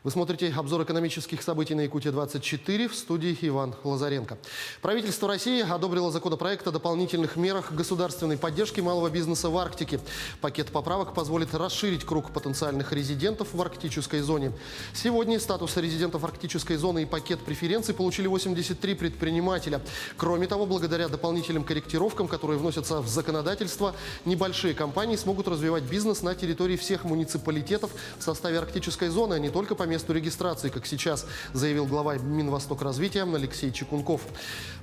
Вы смотрите обзор экономических событий на Якутия-24, в студии Иван Лазаренко. Правительство России одобрило законопроект о дополнительных мерах государственной поддержки малого бизнеса в Арктике. Пакет поправок позволит расширить круг потенциальных резидентов в арктической зоне. Сегодня статус резидентов арктической зоны и пакет преференций получили 83 предпринимателя. Кроме того, благодаря дополнительным корректировкам, которые вносятся в законодательство, небольшие компании смогут развивать бизнес на территории всех муниципалитетов в составе арктической зоны, а не только по месту регистрации, как сейчас заявил глава Минвостокразвития Алексей Чекунков.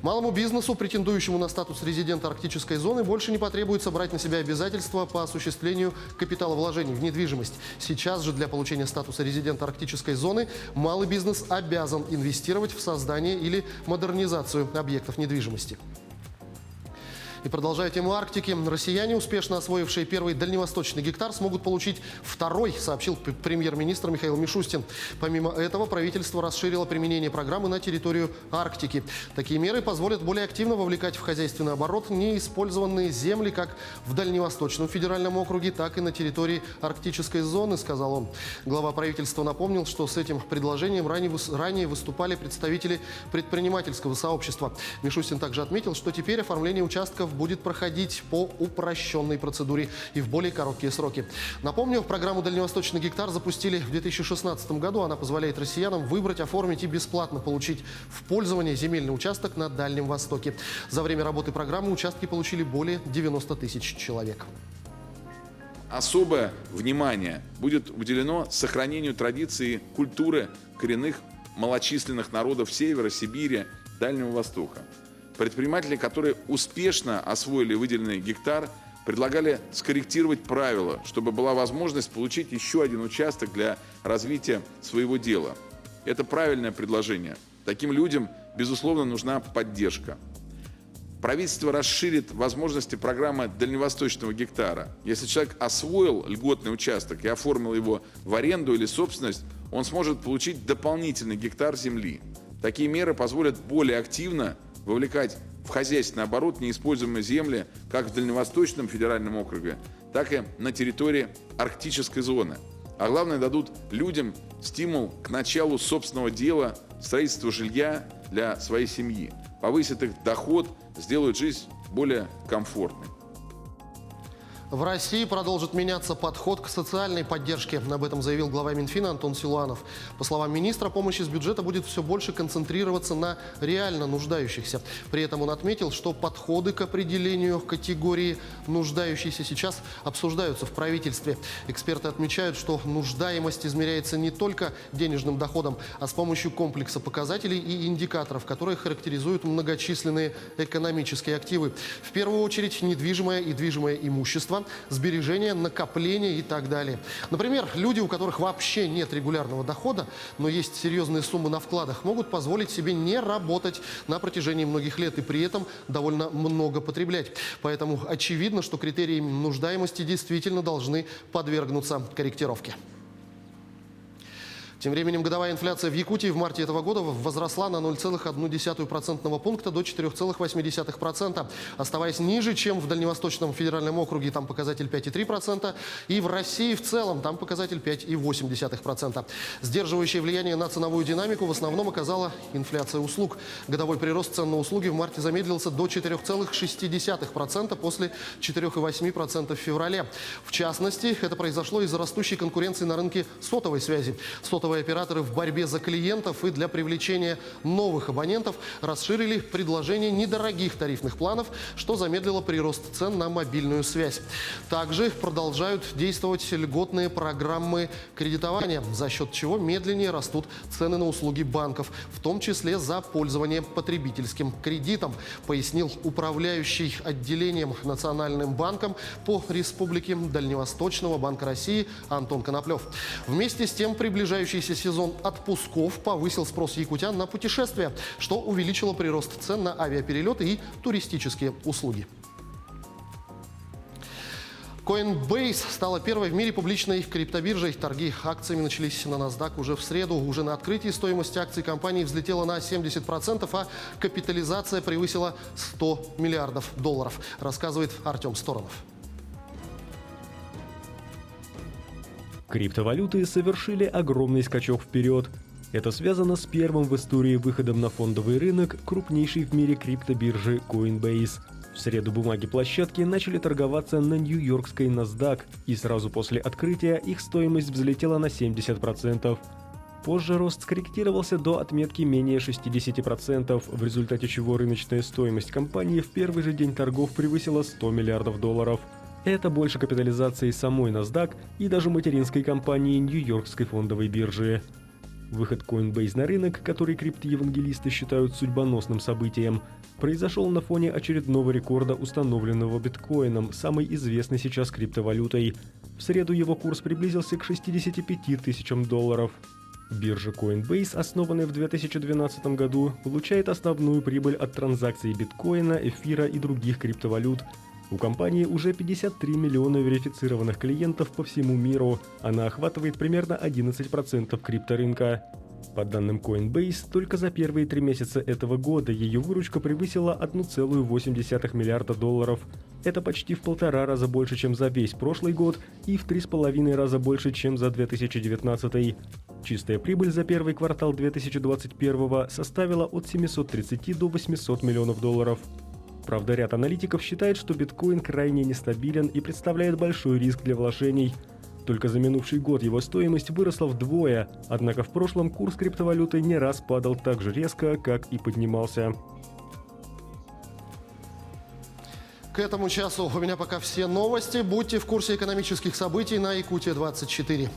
Малому бизнесу, претендующему на статус резидента арктической зоны, больше не потребуется брать на себя обязательства по осуществлению капиталовложений в недвижимость. Сейчас же для получения статуса резидента арктической зоны малый бизнес обязан инвестировать в создание или модернизацию объектов недвижимости. И продолжая тему Арктики, россияне, успешно освоившие первый дальневосточный гектар, смогут получить второй, сообщил премьер-министр Михаил Мишустин. Помимо этого, правительство расширило применение программы на территорию Арктики. Такие меры позволят более активно вовлекать в хозяйственный оборот неиспользованные земли как в Дальневосточном федеральном округе, так и на территории арктической зоны, сказал он. Глава правительства напомнил, что с этим предложением ранее выступали представители предпринимательского сообщества. Мишустин также отметил, что теперь оформление участков будет проходить по упрощенной процедуре и в более короткие сроки. Напомню, программу «Дальневосточный гектар» запустили в 2016 году. Она позволяет россиянам выбрать, оформить и бесплатно получить в пользование земельный участок на Дальнем Востоке. За время работы программы участки получили более 90 тысяч человек. Особое внимание будет уделено сохранению традиции культуры коренных малочисленных народов Севера, Сибири, Дальнего Востока. Предприниматели, которые успешно освоили выделенный гектар, предлагали скорректировать правила, чтобы была возможность получить еще один участок для развития своего дела. Это правильное предложение. Таким людям, безусловно, нужна поддержка. Правительство расширит возможности программы дальневосточного гектара. Если человек освоил льготный участок и оформил его в аренду или собственность, он сможет получить дополнительный гектар земли. Такие меры позволят более активно вовлекать в хозяйственный оборот неиспользуемые земли как в Дальневосточном федеральном округе, так и на территории арктической зоны. А главное, дадут людям стимул к началу собственного дела, строительству жилья для своей семьи, повысят их доход, сделают жизнь более комфортной. В России продолжит меняться подход к социальной поддержке. Об этом заявил глава Минфина Антон Силуанов. По словам министра, помощь из бюджета будет все больше концентрироваться на реально нуждающихся. При этом он отметил, что подходы к определению категории нуждающихся сейчас обсуждаются в правительстве. Эксперты отмечают, что нуждаемость измеряется не только денежным доходом, а с помощью комплекса показателей и индикаторов, которые характеризуют многочисленные экономические активы. В первую очередь недвижимое и движимое имущество, сбережения, накопления и так далее. Например, люди, у которых вообще нет регулярного дохода, но есть серьезные суммы на вкладах, могут позволить себе не работать на протяжении многих лет и при этом довольно много потреблять. Поэтому очевидно, что критерии нуждаемости действительно должны подвергнуться корректировке. Тем временем годовая инфляция в Якутии в марте этого года возросла на 0,1% пункта до 4,8%, оставаясь ниже, чем в Дальневосточном федеральном округе, там показатель 5,3%, и в России в целом, там показатель 5,8%. Сдерживающее влияние на ценовую динамику в основном оказала инфляция услуг. Годовой прирост цен на услуги в марте замедлился до 4,6% после 4,8% в феврале. В частности, это произошло из-за растущей конкуренции на рынке сотовой связи. Сотовые операторы в борьбе за клиентов и для привлечения новых абонентов расширили предложение недорогих тарифных планов, что замедлило прирост цен на мобильную связь. Также продолжают действовать льготные программы кредитования, за счет чего медленнее растут цены на услуги банков, в том числе за пользование потребительским кредитом, пояснил управляющий отделением Национальным банком по Республике Дальневосточного Банка России Антон Коноплев. Вместе с тем, приближающийся сезон отпусков повысил спрос якутян на путешествия, что увеличило прирост цен на авиаперелеты и туристические услуги. Coinbase стала первой в мире публичной криптобиржей. Торги акциями начались на NASDAQ уже в среду. Уже на открытии стоимость акций компании взлетела на 70%, а капитализация превысила $100 миллиардов, рассказывает Артем Сторонов. Криптовалюты совершили огромный скачок вперед. Это связано с первым в истории выходом на фондовый рынок крупнейшей в мире криптобиржи Coinbase. В среду бумаги площадки начали торговаться на нью-йоркской NASDAQ, и сразу после открытия их стоимость взлетела на 70%. Позже рост скорректировался до отметки менее 60%, в результате чего рыночная стоимость компании в первый же день торгов превысила $100 миллиардов. Это больше капитализации самой NASDAQ и даже материнской компании Нью-Йоркской фондовой биржи. Выход Coinbase на рынок, который криптоевангелисты считают судьбоносным событием, произошел на фоне очередного рекорда, установленного биткоином, самой известной сейчас криптовалютой. В среду его курс приблизился к $65 тысячам. Биржа Coinbase, основанная в 2012 году, получает основную прибыль от транзакций биткоина, эфира и других криптовалют. У компании уже 53 миллиона верифицированных клиентов по всему миру. Она охватывает примерно 11% крипторынка. По данным Coinbase, только за первые 3 месяца этого года ее выручка превысила $1,8 миллиарда. Это почти в 1,5 раза больше, чем за весь прошлый год, и в 3,5 раза больше, чем за 2019. Чистая прибыль за первый квартал 2021 составила от 730 до $800 миллионов. Правда, ряд аналитиков считает, что биткоин крайне нестабилен и представляет большой риск для вложений. Только за минувший год его стоимость выросла вдвое, однако в прошлом курс криптовалюты не раз падал так же резко, как и поднимался. К этому часу у меня пока все новости. Будьте в курсе экономических событий на Якутия 24.